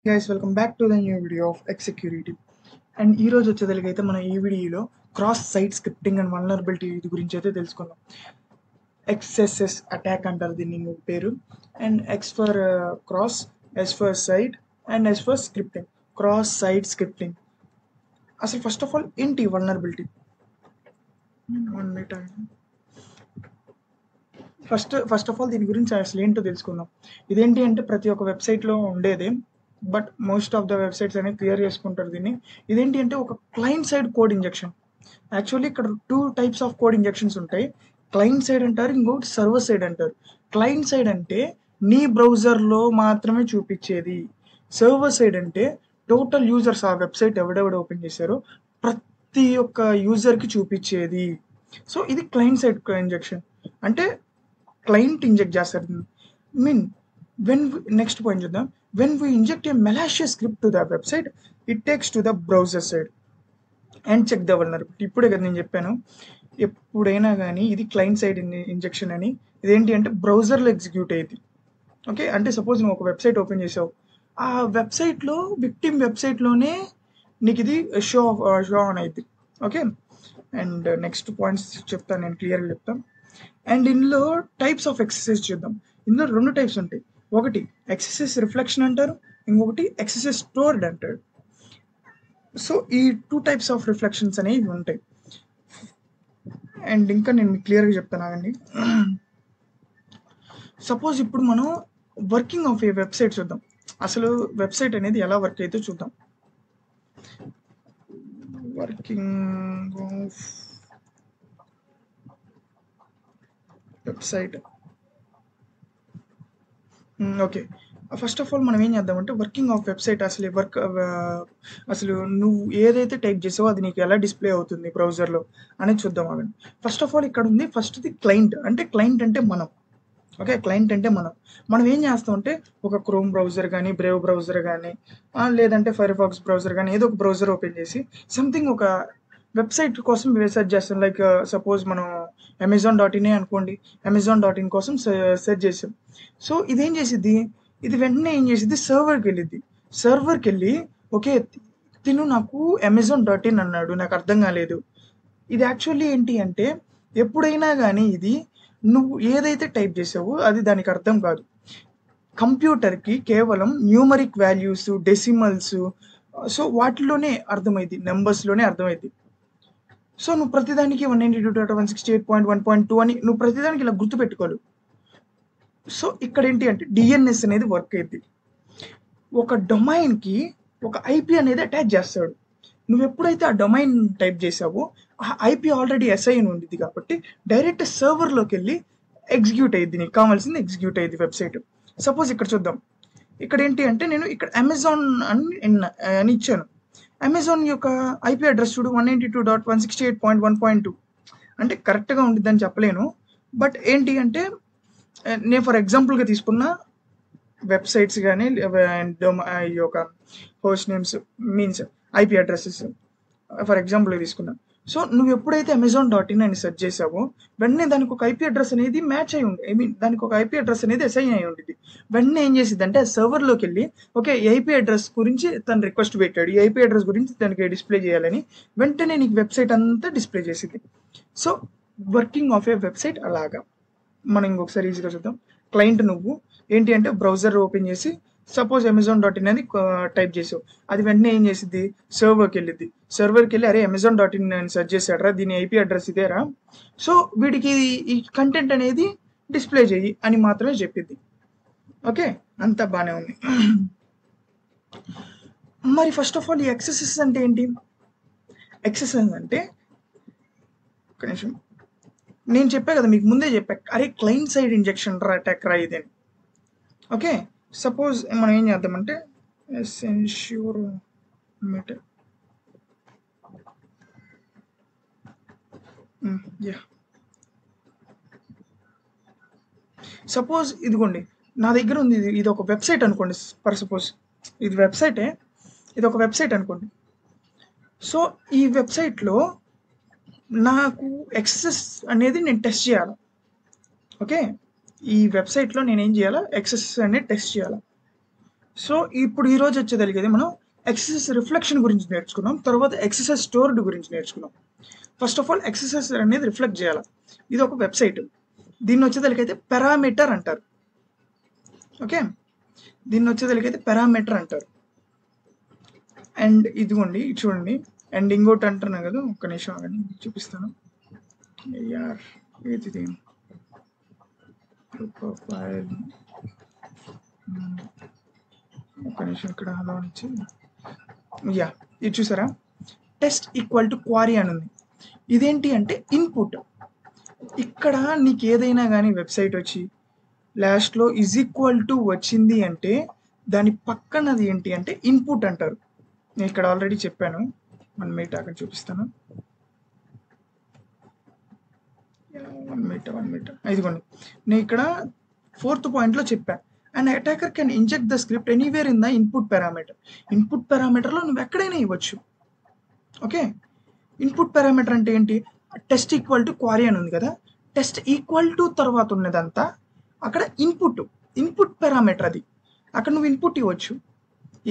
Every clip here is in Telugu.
Guys, welcome back to the new video of X Security. And ఈ రోజు వచ్చేదలికైతే మనం ఈ వీడియోలో cross site scripting and vulnerability గురించి అయితే తెలుసుకుందాం. XSS అటాక్ అంటారు దీన్ని పేరు. And X for cross, S for site and S for scripting. Cross site scripting అసలు ఫస్ట్ ఆఫ్ ఆల్ ఏంటి వల్నరబిలిటీ? ఫస్ట్ ఆఫ్ ఆల్ దీని గురించి అసలు ఏంటో తెలుసుకుందాం. ఇదేంటి అంటే ప్రతి ఒక్క వెబ్సైట్లో ఉండేదే, but most of the websites అనేవి క్లియర్ చేసుకుంటారు దీన్ని. ఇదేంటి అంటే ఒక client side code injection. Actually ఇక్కడ 2 టైప్స్ ఆఫ్ కోడ్ ఇంజెక్షన్స్ ఉంటాయి. క్లయింట్ సైడ్ అంటారు, ఇంకొకటి సర్వర్ సైడ్ అంటారు. క్లయింట్ సైడ్ అంటే నీ బ్రౌజర్లో మాత్రమే చూపించేది. సర్వర్ సైడ్ అంటే టోటల్ యూజర్స్, ఆ వెబ్సైట్ ఎవడెవడ ఓపెన్ చేశారో ప్రతి ఒక్క యూజర్కి చూపించేది. సో ఇది క్లయింట్ సైడ్ ఇంజెక్షన్ అంటే క్లయింట్ ఇంజెక్ట్ చేస్తారు. నెక్స్ట్ పాయింట్ చూద్దాం. When we inject a malicious script to the website, it takes to the browser side and check the vulnerability. ఇప్పుడే కదా నేను చెప్పాను, ఎప్పుడైనా కానీ ఇది క్లయింట్ సైడ్ ఇంజెక్షన్ అని. ఇదేంటి అంటే బ్రౌజర్లో ఎగ్జిక్యూట్ అయ్యింది. ఓకే, అంటే సపోజ్ నువ్వు ఒక వెబ్సైట్ ఓపెన్ చేసావు, ఆ వెబ్సైట్లో విక్టిమ్ వెబ్సైట్లోనే నీకు ఇది షో ఆన్ అయింది. ఓకే, అండ్ నెక్స్ట్ పాయింట్స్ చెప్తాను, నేను క్లియర్గా చెప్తాను. అండ్ ఇందులో టైప్స్ ఆఫ్ ఎక్సెసెస్ చూద్దాం. ఇందులో 2 టైప్స్ ఉంటాయి. ఒకటి ఎక్సెసెస్ రిఫ్లెక్షన్ అంటారు, ఇంకొకటి ఎక్సెసెస్ స్టోర్డ్ అంటారు. సో ఈ 2 టైప్స్ ఆఫ్ రిఫ్లెక్షన్స్ అనేవి ఉంటాయి. అండ్ ఇంకా నేను మీకు క్లియర్గా చెప్తాను అండి. సపోజ్ ఇప్పుడు మనం వర్కింగ్ ఆఫ్ ఏ వెబ్సైట్ చూద్దాం. అసలు వెబ్సైట్ అనేది ఎలా వర్క్ అయితే చూద్దాం. Working of website. Okay, first of all మనం ఏం చేద్దామంటే వర్కింగ్ ఆఫ్ వెబ్సైట్ అసలు నువ్వు ఏదైతే టైప్ చేసావో అది నీకు ఎలా డిస్ప్లే అవుతుంది బ్రౌజర్లో అనేది చూద్దాం. అవండి ఫస్ట్ ఆఫ్ ఆల్ ఇక్కడ ఉంది ఫస్ట్ది క్లయింట్. అంటే క్లయింట్ అంటే మనం. ఓకే, క్లయింట్ అంటే మనం ఏం చేస్తామంటే ఒక క్రోమ్ బ్రౌజర్ కానీ, బ్రేవ్ బ్రౌజర్ కానీ, లేదంటే ఫైర్ఫాక్స్ బ్రౌజర్ కానీ, ఏదో ఒక బ్రౌజర్ ఓపెన్ చేసి సంథింగ్ ఒక వెబ్సైట్ కోసం సెర్చ్ చేస్తాం. లైక్ సపోజ్ మనం Amazon.in అనుకోండి, Amazon.in కోసం సెర్చ్ చేసాం. సో ఇదేం చేసిద్ది, ఇది వెంటనే ఏం చేసిద్ది, సర్వర్కి వెళ్ళి ఓకే తిను నాకు Amazon.in అన్నాడు, నాకు అర్థం కాలేదు. ఇది యాక్చువల్లీ ఏంటి అంటే ఎప్పుడైనా కానీ ఇది నువ్వు ఏదైతే టైప్ చేసావో అది దానికి అర్థం కాదు. కంప్యూటర్కి కేవలం న్యూమరిక్ వాల్యూస్, డెసిమల్స్, సో వాటిలోనే అర్థమైంది, నెంబర్స్లోనే అర్థమైంది. సో నువ్వు ప్రతిదానికి 192.168.1.2 అని నువ్వు ప్రతిదానికి ఇలా గుర్తుపెట్టుకోవాలి. సో ఇక్కడ ఏంటి అంటే డిఎన్ఎస్ అనేది వర్క్ అయింది. ఒక డొమైన్కి ఒక ఐపీ అనేది అటాచ్ చేస్తాడు. నువ్వు ఎప్పుడైతే ఆ డొమైన్ టైప్ చేసావో ఆ ఐపీ ఆల్రెడీ అసైన్ ఉంది కాబట్టి డైరెక్ట్ సర్వర్లోకి వెళ్ళి ఎగ్జిక్యూట్ అయ్యింది, నీకు కావాల్సింది ఎగ్జిక్యూట్ అయ్యింది వెబ్సైట్. సపోజ్ ఇక్కడ చూద్దాం. ఇక్కడ ఏంటి అంటే నేను ఇక్కడ అమెజాన్ అని ఇచ్చాను. అమెజాన్ యొక్క ఐపీ అడ్రస్ చూడు 192.168.1.2. అంటే కరెక్ట్గా ఉండిద్దని చెప్పలేను, బట్ ఏంటి అంటే నేను ఫర్ ఎగ్జాంపుల్గా తీసుకున్న వెబ్సైట్స్ కానీ ఈ యొక్క host names means IP addresses for ఎగ్జాంపుల్గా తీసుకున్నా. సో నువ్వు ఎప్పుడైతే Amazon.in అని సెర్చ్ చేసావో వెంటనే దానికి ఒక ఐపీ అడ్రస్ అనేది మ్యాచ్ అయి ఉంది, దానికి ఒక ఐపీ అడ్రస్ అనేది అసైన్ అయి ఉంటుంది. వెంటనే ఏం చేసింది అంటే సర్వర్లోకి వెళ్ళి ఓకే ఈ ఐపీ అడ్రస్ గురించి తను రిక్వెస్ట్ పెట్టాడు, ఈ ఐపీ అడ్రస్ గురించి దానికి డిస్ప్లే చేయాలని వెంటనే నీకు వెబ్సైట్ అంతా డిస్ప్లే చేసింది. So working of A website అలాగా. మనం ఇంకొకసారి ఈజీగా చూద్దాం. క్లయింట్ నువ్వు ఏంటి అంటే బ్రౌజర్ ఓపెన్ చేసి సపోజ్ Amazon.in అని టైప్ చేసావు, అది వెంటనే ఏం చేసిద్ది, సర్వర్కి వెళ్ళి అరే Amazon.in అని సెర్చ్ చేశాడరా, దీని ఐపీ అడ్రస్ ఇదేరా, సో వీడికి ఈ కంటెంట్ అనేది డిస్ప్లే చేయి అని మాత్రమే చెప్పింది. ఓకే, అంతా బాగానే ఉంది. మరి ఫస్ట్ ఆఫ్ ఆల్ ఈ ఎక్సెసెస్ అంటే ఏంటి? ఎక్సెసెస్ అంటే ఒక నిమిషం, నేను చెప్పా కదా మీకు ముందే చెప్పా, అరే క్లయింట్ సైడ్ ఇంజెక్షన్ రా అటాక్ రా ఇదని. ఓకే, సపోజ్ మనం ఏం చేద్దామంటే ఎన్ష్యూర్ సపోజ్ ఇదిగోండి నా దగ్గర ఉంది, ఇది ఒక వెబ్సైట్ అనుకోండి. ఫర్ సపోజ్ ఇది వెబ్సైటే, ఇది ఒక వెబ్సైట్ అనుకోండి. సో ఈ వెబ్సైట్లో నాకు ఎక్సెస్ అనేది నేను టెస్ట్ చేయాలి. ఓకే, ఈ వెబ్సైట్లో నేను ఏం చేయాలా, ఎక్సెస్ అనేది టెస్ట్ చేయాలి. సో ఇప్పుడు ఈ రోజు వచ్చేదానికి మనం XSS రిఫ్లెక్షన్ గురించి నేర్చుకున్నాం, తర్వాత XSS స్టోర్డ్ గురించి నేర్చుకున్నాం. ఫస్ట్ ఆఫ్ ఆల్ XSS అనేది రిఫ్లెక్ట్ చేయాలి. ఇది ఒక వెబ్సైట్, దీన్ని వచ్చేదానికైతే పారామీటర్ అంటారు. ఓకే, దీన్ని వచ్చేదానికైతే పారామీటర్ అంటారు. అండ్ ఇదిగోండి ఇది చూడండి, అండ్ ఇంకోటి అంటున్నాను కదా, ఒక్క నిమిషం ఆగండి చూపిస్తాను. యార్ ఏది ప్రొఫైల్, ఒక్క నిమిషం ఇక్కడ హలో నుంచి, యా ఇది చూసారా, టెస్ట్ ఈక్వల్ టు క్వారీ అని ఉంది. ఇదేంటి అంటే ఇన్పుట్. ఇక్కడ నీకు ఏదైనా కానీ వెబ్సైట్ వచ్చి లాస్ట్లో ఈజ్ ఈక్వల్ టు వచ్చింది అంటే దాని పక్కనది ఏంటి అంటే ఇన్పుట్ అంటారు. నేను ఇక్కడ ఆల్రెడీ చెప్పాను, 1 minute అక్కడ చూపిస్తాను. 1 minute ఇదిగోండి, నేను ఇక్కడ 4th పాయింట్లో చెప్పాను. And attacker can inject the script anywhere in the input parameter. Input పారామీటర్లో నువ్వు ఎక్కడైనా ఇవ్వచ్చు. ఓకే, ఇన్పుట్ పారామీటర్ అంటే ఏంటి, టెస్ట్ ఈక్వల్ టు క్వారీ అని ఉంది కదా, టెస్ట్ ఈక్వల్ టు తర్వాత ఉన్నదంతా అక్కడ ఇన్పుట్ పారామీటర్. అది అక్కడ నువ్వు ఇన్పుట్ ఇవ్వచ్చు.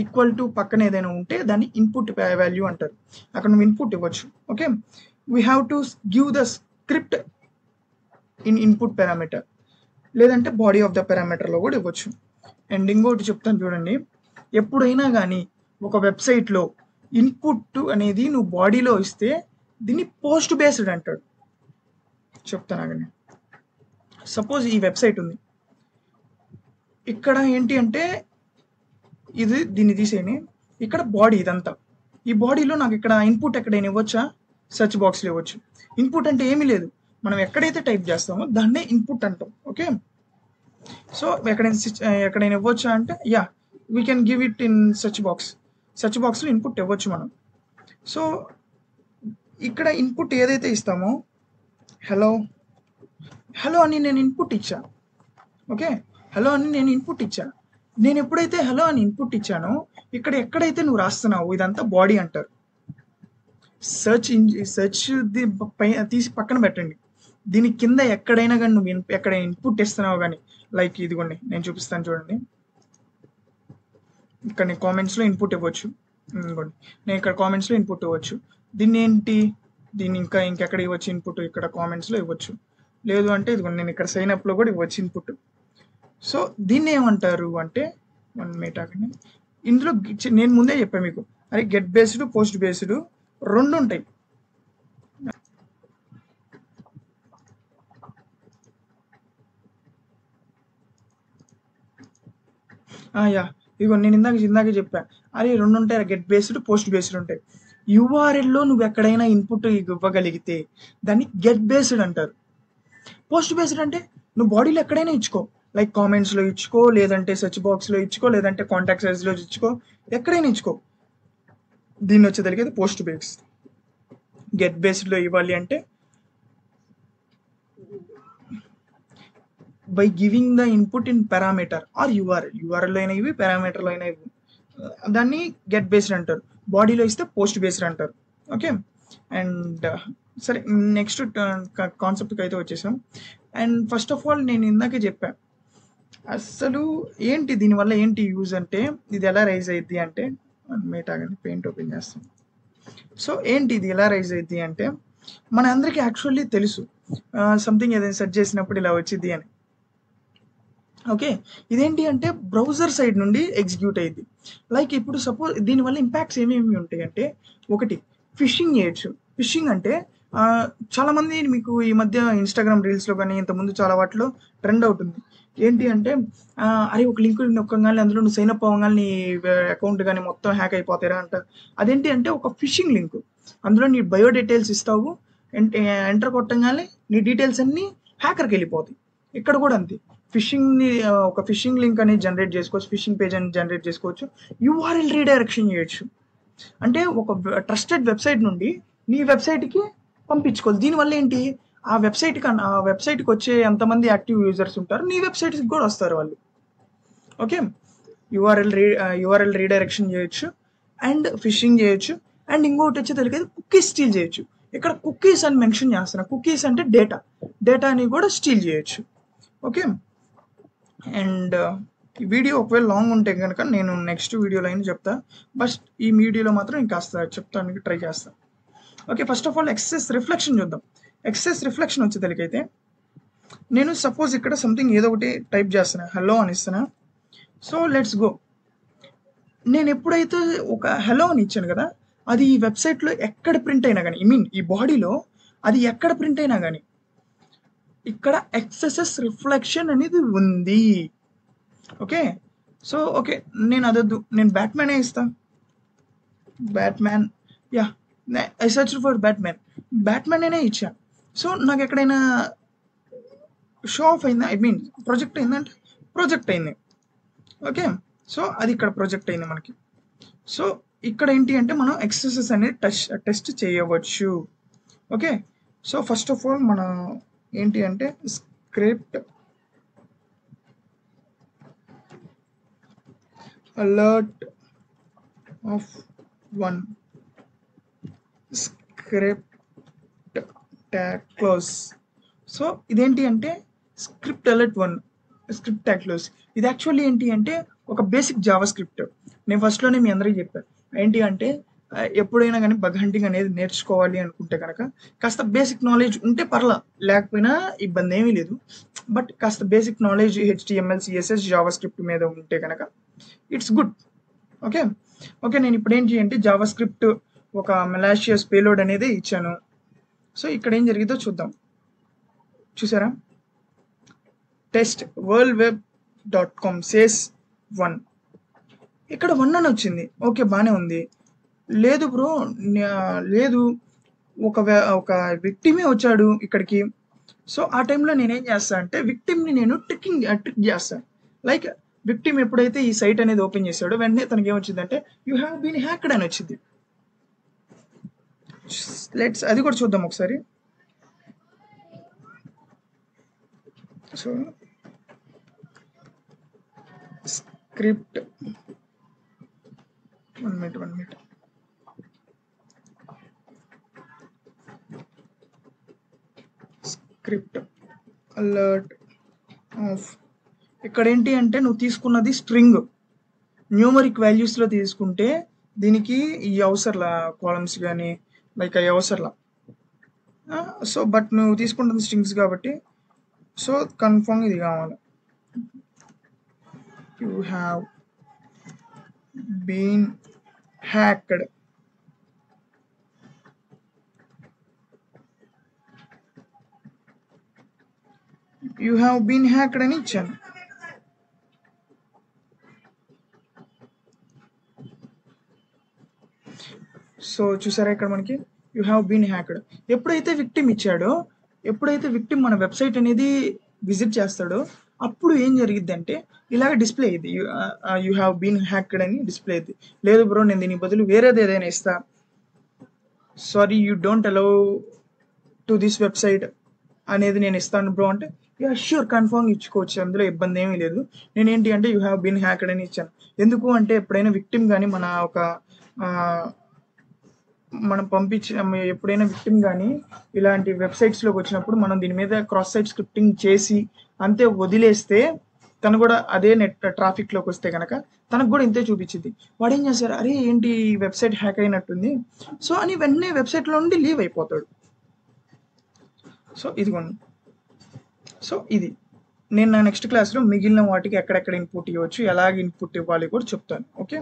ఈక్వల్ టు పక్కన ఏదైనా ఉంటే దాన్ని ఇన్పుట్ వాల్యూ అంటారు, అక్కడ నువ్వు ఇన్పుట్ ఇవ్వచ్చు. Okay, we have to give the script in input parameter, లేదంటే బాడీ ఆఫ్ ద పారామీటర్లో కూడా ఇవ్వచ్చు. అండ్ ఇంకోటి చెప్తాను చూడండి, ఎప్పుడైనా కానీ ఒక వెబ్సైట్లో ఇన్పుట్ అనేది నువ్వు బాడీలో ఇస్తే దీన్ని పోస్ట్ బేస్డ్ అంటాడు. చెప్తాను ఆగండి. సపోజ్ ఈ వెబ్సైట్ ఉంది, ఇక్కడ ఏంటి అంటే ఇది, దీన్ని తీసేయని, ఇక్కడ బాడీ ఇదంతా, ఈ బాడీలో నాకు ఇక్కడ ఇన్పుట్ ఎక్కడైనా ఇవ్వచ్చా, సెర్చ్ బాక్స్లో ఇవ్వచ్చు. ఇన్పుట్ అంటే ఏమీ లేదు, మనం ఎక్కడైతే టైప్ చేస్తామో దాన్నే ఇన్పుట్ అంటాం. ఓకే, సో ఎక్కడైనా ఇవ్వచ్చా అంటే yeah, we can give it in search బాక్స్లో ఇన్పుట్ ఇవ్వచ్చు మనం. సో ఇక్కడ ఇన్పుట్ ఏదైతే ఇస్తామో, హలో అని నేను ఇన్పుట్ ఇచ్చా. ఓకే, హలో అని నేను ఇన్పుట్ ఇచ్చా. నేను ఎప్పుడైతే హలో అని ఇన్పుట్ ఇచ్చానో ఇక్కడ ఎక్కడైతే నువ్వు రాస్తున్నావు ఇదంతా బాడీ అంటారు. సెర్చ్ తీసి పక్కన పెట్టండి, దీని కింద ఎక్కడైనా కానీ నువ్వు ఎక్కడైనా ఇన్పుట్ ఇస్తున్నావు కానీ, లైక్ ఇదిగోండి నేను చూపిస్తాను చూడండి, ఇక్కడ నేను కామెంట్స్లో ఇన్పుట్ ఇవ్వచ్చు. ఇదిగోండి నేను ఇక్కడ కామెంట్స్లో ఇన్పుట్ ఇవ్వచ్చు. దీన్ని ఏంటి, దీన్ని ఇంకెక్కడ ఇవ్వచ్చు ఇన్పుట్, ఇక్కడ కామెంట్స్లో ఇవ్వచ్చు. లేదు అంటే ఇదిగోండి నేను ఇక్కడ సైన్ అప్లో కూడా ఇవ్వచ్చు ఇన్పుట్. సో దీన్ని ఏమంటారు అంటే, 1 minute ఆగండి, ఇందులో నేను ముందే చెప్పాను మీకు, అరే గెట్ బేస్డ్ పోస్ట్ బేస్డ్ రెండు ఉంటాయి. యా ఇదిగో నేను ఇందాకే చెప్పాను, అరే రెండు ఉంటాయి, గెట్ బేస్డ్ పోస్ట్ బేస్డ్ ఉంటాయి. యూఆర్ఎల్లో నువ్వు ఎక్కడైనా ఇన్పుట్ ఇవ్వగలిగితే దాన్ని గెట్ బేస్డ్ అంటారు. పోస్ట్ బేస్డ్ అంటే నువ్వు బాడీలో ఎక్కడైనా ఇచ్చుకో, లైక్ కామెంట్స్లో ఇచ్చుకో, లేదంటే సెర్చ్ బాక్స్లో ఇచ్చుకో, లేదంటే కాంటాక్ట్ సైజ్లో ఇచ్చుకో, ఎక్కడైనా ఇచ్చుకో. దీన్ని వచ్చేసరికి పోస్ట్ బేస్డ్. గెట్ బేస్డ్లో ఇవ్వాలి అంటే by giving the input in parameter or యూఆర్ఎల్లో అయినా ఇవి, పారామీటర్లో అయినా ఇవి, దాన్ని గెట్ బేస్డ్ అంటారు. బాడీలో ఇస్తే పోస్ట్ బేస్డ్ అంటారు. ఓకే, అండ్ సరే నెక్స్ట్ కాన్సెప్ట్కి అయితే వచ్చేసాం. అండ్ ఫస్ట్ ఆఫ్ ఆల్ నేను ఇందాకే చెప్పాను, అసలు ఏంటి దీనివల్ల ఏంటి యూజ్ అంటే, ఇది ఎలా రైజ్ అయ్యిద్ది అంటే, మేటాగండి పెయింట్ ఓపెన్ చేస్తాం. సో ఏంటి ఇది ఎలా రైజ్ అయ్యిద్ది అంటే, మన అందరికీ యాక్చువల్లీ తెలుసు సంథింగ్ ఏదైనా సెర్చ్ చేసినప్పుడు ఇలా వచ్చింది అని. ఓకే, ఇదేంటి అంటే బ్రౌజర్ సైడ్ నుండి ఎగ్జిక్యూట్ అయ్యింది. లైక్ ఇప్పుడు సపోజ్ దీనివల్ల ఇంపాక్ట్స్ ఏమేమి ఉంటాయి అంటే, ఒకటి ఫిషింగ్ చేయొచ్చు. ఫిషింగ్ అంటే చాలామంది మీకు ఈ మధ్య ఇన్స్టాగ్రామ్ రీల్స్లో కానీ ఇంతకుముందు చాలా వాటిలో ట్రెండ్ అవుతుంది. ఏంటి అంటే అరే ఒక లింక్ నొక్కగానే అందులో నువ్వు సైన్ అప్ అవ్వగానే నీ అకౌంట్ కానీ మొత్తం హ్యాక్ అయిపోతారా అంట. అదేంటి అంటే ఒక ఫిషింగ్ లింక్, అందులో నీ బయో డీటెయిల్స్ ఇస్తావు, ఎంటర్ కొట్టగానే నీ డీటెయిల్స్ అన్నీ హ్యాకర్కి వెళ్ళిపోతాయి. ఇక్కడ కూడా అంతే, ఫిషింగ్ని ఒక ఫిషింగ్ లింక్ అనేది జనరేట్ చేసుకోవచ్చు, ఫిషింగ్ పేజ్ అని జనరేట్ చేసుకోవచ్చు, యూఆర్ఎల్ రీడైరెక్షన్ చేయొచ్చు. అంటే ఒక ట్రస్టెడ్ వెబ్సైట్ నుండి నీ వెబ్సైట్కి పంపించుకోవాలి. దీనివల్ల ఏంటి, ఆ వెబ్సైట్కి వచ్చే ఎంతమంది యాక్టివ్ యూజర్స్ ఉంటారు నీ వెబ్సైట్కి కూడా వస్తారు వాళ్ళు. ఓకే, యూఆర్ఎల్ రీడైరెక్షన్ చేయొచ్చు, అండ్ ఫిషింగ్ చేయొచ్చు, అండ్ ఇంకోటి వచ్చి తెలియదు కుకీస్ స్టీల్ చేయొచ్చు. ఇక్కడ కుకీస్ అని మెన్షన్ చేస్తున్నా, కుకీస్ అంటే డేటాని కూడా స్టీల్ చేయొచ్చు. ఓకే, అండ్ ఈ వీడియో ఒకవేళ లాంగ్ ఉంటే కనుక నేను నెక్స్ట్ వీడియోలో అయినా చెప్తా. బట్ ఈ వీడియోలో మాత్రం నేను కాస్త చెప్తానికి ట్రై చేస్తా. Okay, first of all excess reflection చూద్దాం. ఎక్సెస్ రిఫ్లెక్షన్ వచ్చేసరికైతే నేను సపోజ్ ఇక్కడ సంథింగ్ ఏదో ఒకటి టైప్ చేస్తున్నా, హలో అని ఇస్తున్నా. So let's go. నేను ఎప్పుడైతే ఒక హలో అని ఇచ్చాను కదా, అది ఈ వెబ్సైట్లో ఎక్కడ ప్రింట్ అయినా కానీ, ఈ బాడీలో అది ఎక్కడ ప్రింట్ అయినా కానీ ఇక్కడ ఎక్సెసెస్ రిఫ్లెక్షన్ అనేది ఉంది. ఓకే, సో ఓకే, నేను అదొద్దు, నేను బ్యాట్మ్యానే ఇస్తా. Batman, yeah, I search for Batman అనే ఇచ్చా. సో నాకు ఎక్కడైనా షో ఆఫ్ అయిందా, ప్రొజెక్ట్ అయిందంటే ప్రొజెక్ట్ అయింది. ఓకే, సో అది ఇక్కడ ప్రొజెక్ట్ అయింది మనకి. సో ఇక్కడ ఏంటి అంటే మనం ఎక్సెసెస్ అనేది టెస్ట్ చేయవచ్చు. Okay, so first of all మన ఏంటి అంటే script alert of 1 script tag close. So ఇదేంటి అంటే script alert 1 script tag close. ఇది యాక్చువల్లీ ఏంటి అంటే ఒక బేసిక్ జావా స్క్రిప్ట్. నేను ఫస్ట్లోనే మీ అందరికీ చెప్పాను ఏంటి అంటే ఎప్పుడైనా కానీ బగ్ హంటింగ్ అనేది నేర్చుకోవాలి అనుకుంటే కనుక కాస్త బేసిక్ నాలెడ్జ్ ఉంటే పర్లా, లేకపోయినా ఇబ్బంది ఏమీ లేదు. బట్ కాస్త basic knowledge HTML, CSS, Java script మీద ఉంటే కనుక ఇట్స్ గుడ్. ఓకే ఓకే, నేను ఇప్పుడు ఏంటి అంటే జావా స్క్రిప్ట్ ఒక మెలాషియస్ పేలోడ్ అనేది ఇచ్చాను. సో ఇక్కడ ఏం జరిగిందో చూద్దాం. చూసారా, టెస్ట్ worldweb.com says 1. ఇక్కడ 1 అని వచ్చింది. ఓకే, బాగానే ఉంది. లేదు బ్రో, లేదు, ఒక విక్టిమే వచ్చాడు ఇక్కడికి. సో ఆ టైంలో నేనేం చేస్తా అంటే విక్టిమ్ని నేను ట్రిక్ చేస్తాను. లైక్ విక్టిమ్ ఎప్పుడైతే ఈ సైట్ అనేది ఓపెన్ చేశాడో వెంటనే తనకి ఏమొచ్చిందంటే యూ హ్యావ్ బీన్ హ్యాక్డ్ అని వచ్చింది. అది కూడా చూద్దాం ఒకసారి. So script, one minute, script alert of. ఇక్కడ ఏంటి అంటే నువ్వు తీసుకున్నది స్ట్రింగ్, న్యూమరిక్ వాల్యూస్లో తీసుకుంటే దీనికి ఈ అవసరంలా కాలమ్స్ కానీ లైక్ అవి అవసరంలా. సో బట్ నువ్వు తీసుకుంటుంది స్ట్రింగ్స్ కాబట్టి సో కన్ఫర్మ్ ఇది కావాలి. You have been hacked. You have been hacked అని ఇచ్చాను. సో చూసారా ఇక్కడ మనకి యూ హ్యావ్ బీన్ హ్యాక్డ్. ఎప్పుడైతే విక్టిమ్ ఇచ్చాడో, ఎప్పుడైతే విక్టిమ్ మన వెబ్సైట్ అనేది విజిట్ చేస్తాడో అప్పుడు ఏం జరిగిద్ది అంటే ఇలాగ డిస్ప్లే అయ్యింది, యూ హ్యావ్ బీన్ హ్యాక్డ్ అని డిస్ప్లే అయ్యింది. లేదు బ్రో, నేను దీని బదులు వేరేది ఏదైనా ఇస్తా, sorry you don't allow to this website అనేది నేను ఇస్తాను బ్రో అంటే యా ష్యూర్ కన్ఫర్మ్ ఇచ్చుకోవచ్చు, అందులో ఇబ్బంది ఏమీ లేదు. నేనేంటి అంటే యూ హ్యావ్ బీన్ హ్యాక్డ్ అని ఇచ్చాను. ఎందుకు అంటే ఎప్పుడైనా విక్టిమ్ కానీ మనం ఎప్పుడైనా విక్టిమ్ కానీ ఇలాంటి వెబ్సైట్స్లోకి వచ్చినప్పుడు మనం దీని మీద క్రాస్ సైట్ స్క్రిప్టింగ్ చేసి అంతే వదిలేస్తే తను కూడా అదే నెట్ ట్రాఫిక్లోకి వస్తే కనుక తనకు కూడా ఇంతే చూపించింది. వాడు ఏం చేస్తారు, అరే ఏంటి వెబ్సైట్ హ్యాక్ అయినట్టుంది, సో అని వెంటనే వెబ్సైట్లో నుండి లీవ్ అయిపోతాడు. సో ఇదిగోండి, సో ఇది నేను నా నెక్స్ట్ క్లాస్లో మిగిలిన వాటికి ఎక్కడెక్కడ ఇన్పుట్ ఇవ్వచ్చు, ఎలాగ ఇన్పుట్ ఇవ్వాలి కూడా చెప్తాను. Okay,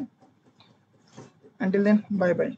until then bye by.